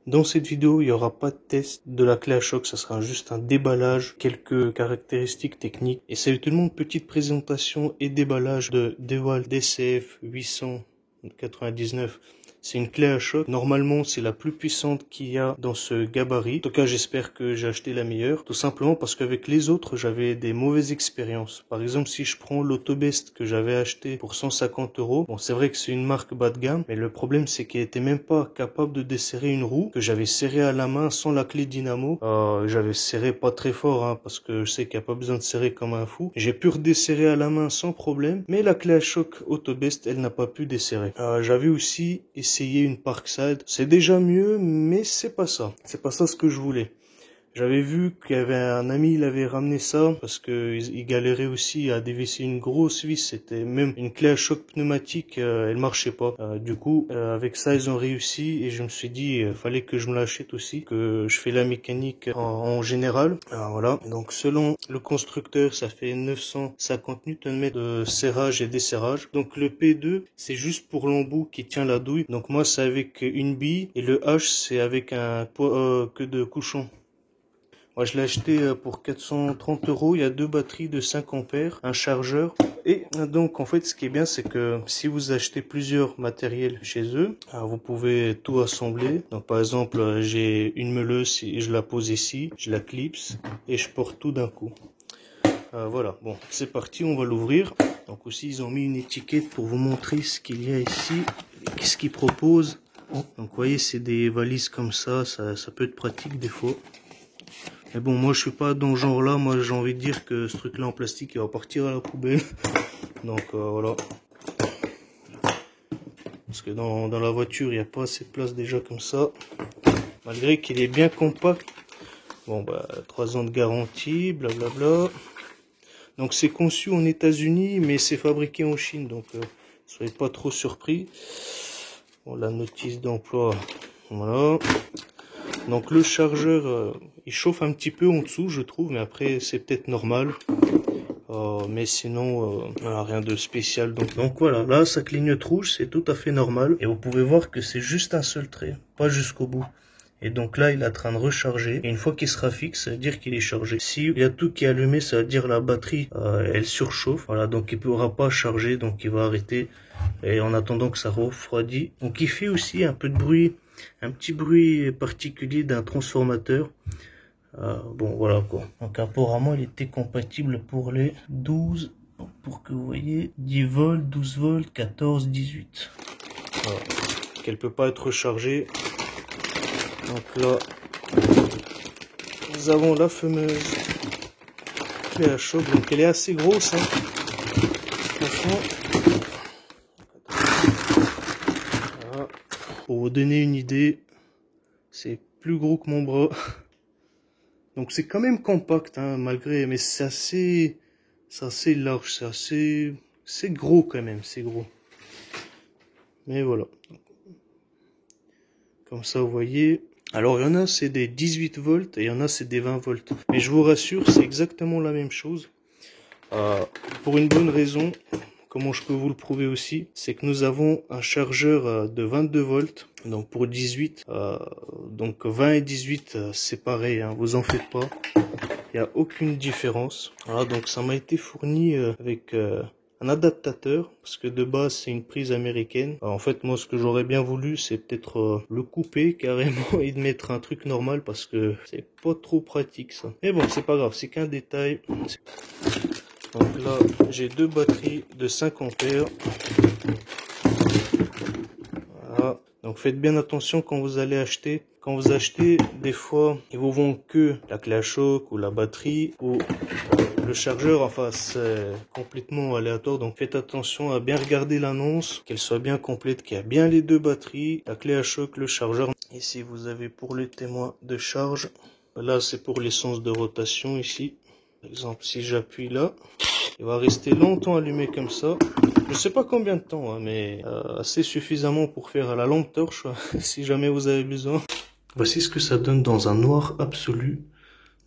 Dans cette vidéo, il n'y aura pas de test de la clé à choc, ça sera juste un déballage, quelques caractéristiques techniques. Et salut tout le monde, petite présentation et déballage de DeWalt DCF 899. C'est une clé à choc. Normalement, c'est la plus puissante qu'il y a dans ce gabarit. En tout cas, j'espère que j'ai acheté la meilleure. Tout simplement parce qu'avec les autres, j'avais des mauvaises expériences. Par exemple, si je prends l'Autobest que j'avais acheté pour 150 €. Bon, c'est vrai que c'est une marque bas de gamme, mais le problème, c'est qu'elle était même pas capable de desserrer une roue que j'avais serrée à la main sans la clé dynamo. J'avais serré pas très fort, hein, parce que je sais qu'il n'y a pas besoin de serrer comme un fou. J'ai pu redesserrer à la main sans problème, mais la clé à choc Autobest, elle n'a pas pu desserrer. J'avais aussi essayé une Parkside, c'est déjà mieux, mais c'est pas ça ce que je voulais. J'avais vu qu'il y avait un ami, il avait ramené ça parce que il galérait aussi à dévisser une grosse vis. C'était même une clé à choc pneumatique, elle marchait pas. Du coup, avec ça, ils ont réussi et je me suis dit, fallait que je me l'achète aussi, que je fais la mécanique en général. Voilà. Donc, selon le constructeur, ça fait 950 Nm de serrage et desserrage. Donc, le P2, c'est juste pour l'embout qui tient la douille. Donc, moi, c'est avec une bille et le H, c'est avec un queue de cochon. Moi, je l'ai acheté pour 430 €. Il y a deux batteries de 5 ampères, un chargeur. Et donc, en fait, ce qui est bien, c'est que si vous achetez plusieurs matériels chez eux, vous pouvez tout assembler. Donc, par exemple, j'ai une meuleuse et je la pose ici, je la clipse et je porte tout d'un coup. Voilà, bon, c'est parti, on va l'ouvrir. Donc aussi, ils ont mis une étiquette pour vous montrer ce qu'il y a ici, ce qu'ils proposent. Donc, vous voyez, c'est des valises comme ça peut être pratique des fois. Mais bon, moi je suis pas dans ce genre là, moi j'ai envie de dire que ce truc là en plastique il va partir à la poubelle. Donc voilà. Parce que dans la voiture il n'y a pas assez de place déjà comme ça. Malgré qu'il est bien compact. Bon bah 3 ans de garantie, blablabla. Donc c'est conçu en États-Unis mais c'est fabriqué en Chine. Donc soyez pas trop surpris. Bon, la notice d'emploi, voilà. Donc le chargeur, il chauffe un petit peu en dessous, je trouve, mais après c'est peut-être normal. Mais sinon, rien de spécial. Donc voilà, là ça clignote rouge, c'est tout à fait normal. Et vous pouvez voir que c'est juste un seul trait, pas jusqu'au bout. Et donc là, il est en train de recharger. Et une fois qu'il sera fixe, ça veut dire qu'il est chargé. S'il y a tout qui est allumé, ça veut dire la batterie, elle surchauffe. Voilà, donc il ne pourra pas charger, donc il va arrêter. Et en attendant que ça refroidit. Donc il fait aussi un peu de bruit, un petit bruit particulier d'un transformateur. Bon voilà quoi. Donc apparemment il était compatible pour les 12, pour que vous voyez, 10 volts, 12 volts, 14, 18. Voilà. Qu'elle peut pas être rechargée. Donc là, nous avons la fameuse clé à choc. Donc elle est assez grosse, hein. Franchement. Voilà. Pour vous donner une idée, c'est plus gros que mon bras. Donc c'est quand même compact, hein, malgré, mais c'est assez large, c'est gros quand même, c'est gros. Mais voilà. Comme ça, vous voyez. Alors, il y en a, c'est des 18 volts et il y en a, c'est des 20 volts. Mais je vous rassure, c'est exactement la même chose. Pour une bonne raison, comment je peux vous le prouver aussi, c'est que nous avons un chargeur de 22 volts. Donc, pour 18, donc 20 et 18, c'est pareil, hein, vous en faites pas. Il n'y a aucune différence. Voilà, donc ça m'a été fourni avec un adaptateur, parce que de base c'est une prise américaine. Alors, en fait, moi ce que j'aurais bien voulu, c'est peut-être le couper carrément et de mettre un truc normal, parce que c'est pas trop pratique ça. Mais bon, c'est pas grave, c'est qu'un détail. Donc là, j'ai deux batteries de 5 ampères. Voilà. Donc faites bien attention quand vous allez acheter. Quand vous achetez, des fois, ils vous vendent que la clé à choc ou la batterie ou le chargeur. Enfin, c'est complètement aléatoire. Donc faites attention à bien regarder l'annonce, qu'elle soit bien complète, qu'il y a bien les deux batteries, la clé à choc, le chargeur. Ici, vous avez pour le témoin de charge. Là, c'est pour l'essence de rotation ici. Par exemple, si j'appuie là, il va rester longtemps allumé comme ça. Je sais pas combien de temps, hein, mais assez suffisamment pour faire la lampe torche, si jamais vous avez besoin. Voici ce que ça donne dans un noir absolu.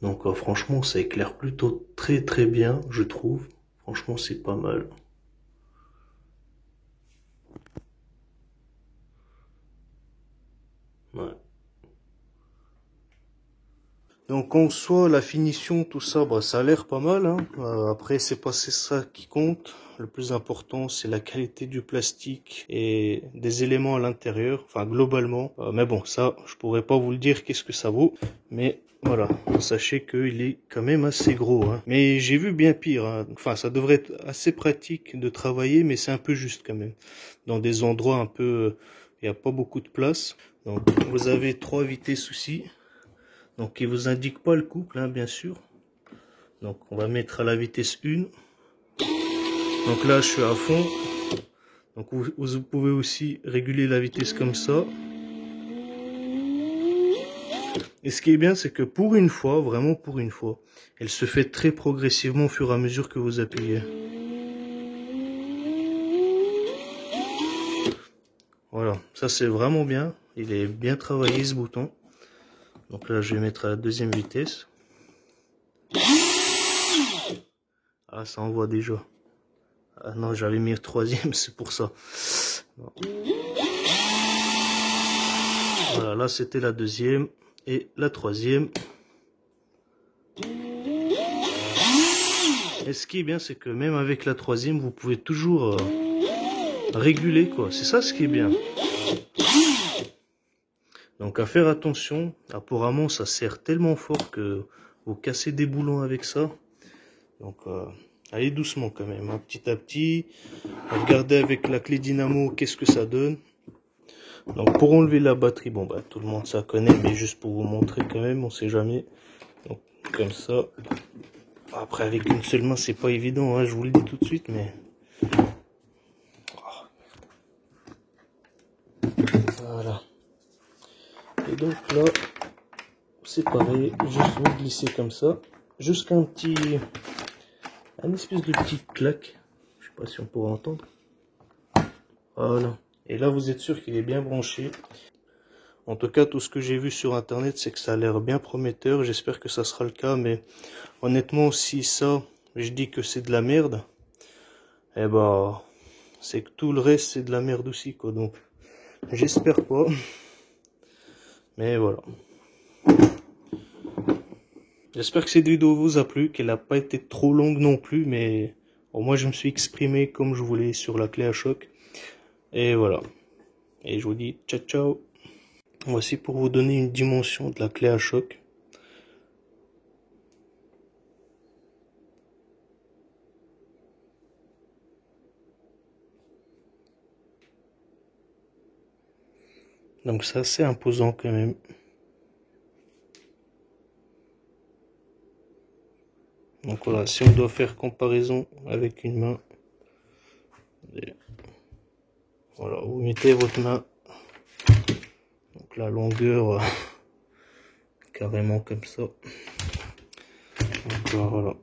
Donc franchement, ça éclaire plutôt très bien, je trouve. Franchement, c'est pas mal. Ouais. Donc en soi, la finition, tout ça, bah, ça a l'air pas mal, hein. Après, c'est pas ça qui compte. Le plus important, c'est la qualité du plastique et des éléments à l'intérieur, enfin globalement. Mais bon, ça, je pourrais pas vous le dire qu'est-ce que ça vaut. Mais voilà, sachez qu'il est quand même assez gros, hein. Mais j'ai vu bien pire, hein. Enfin, ça devrait être assez pratique de travailler, mais c'est un peu juste quand même. Dans des endroits un peu... il n'y a pas beaucoup de place. Donc, vous avez 3 vitesses aussi. Donc, il vous indique pas le couple, hein, bien sûr. Donc, on va mettre à la vitesse 1. Donc là, je suis à fond. Donc, vous pouvez aussi réguler la vitesse comme ça. Et ce qui est bien, c'est que pour une fois, vraiment pour une fois, elle se fait très progressivement au fur et à mesure que vous appuyez. Voilà, ça c'est vraiment bien. Il est bien travaillé ce bouton. Donc là, je vais mettre à la 2e vitesse. Ah, ça envoie déjà. Ah non, j'avais mis 3e, c'est pour ça. Non. Voilà, là c'était la 2e et la 3e. Et ce qui est bien, c'est que même avec la 3e, vous pouvez toujours réguler, quoi. C'est ça ce qui est bien. Donc à faire attention, apparemment ça serre tellement fort que vous cassez des boulons avec ça. Donc allez doucement quand même, hein, petit à petit. Regardez avec la clé dynamo qu'est-ce que ça donne. Donc pour enlever la batterie, bon bah tout le monde ça connaît, mais juste pour vous montrer quand même, on sait jamais. Donc comme ça. Après avec une seule main c'est pas évident, hein, je vous le dis tout de suite, mais... Voilà. Et donc là, c'est pareil, juste vous glissez comme ça, jusqu'à un espèce de petit clac. Je sais pas si on pourra entendre. Voilà. Et là, vous êtes sûr qu'il est bien branché. En tout cas, tout ce que j'ai vu sur internet, c'est que ça a l'air bien prometteur. J'espère que ça sera le cas, mais honnêtement, si ça, je dis que c'est de la merde, eh ben, c'est que tout le reste, c'est de la merde aussi, quoi. Donc, j'espère pas. Mais voilà. J'espère que cette vidéo vous a plu, qu'elle n'a pas été trop longue non plus, mais bon, moi je me suis exprimé comme je voulais sur la clé à choc. Et voilà. Et je vous dis ciao ciao. Voici pour vous donner une dimension de la clé à choc. Donc c'est assez imposant quand même. Donc voilà, si on doit faire comparaison avec une main, voilà, vous mettez votre main, donc la longueur carrément comme ça. Donc voilà.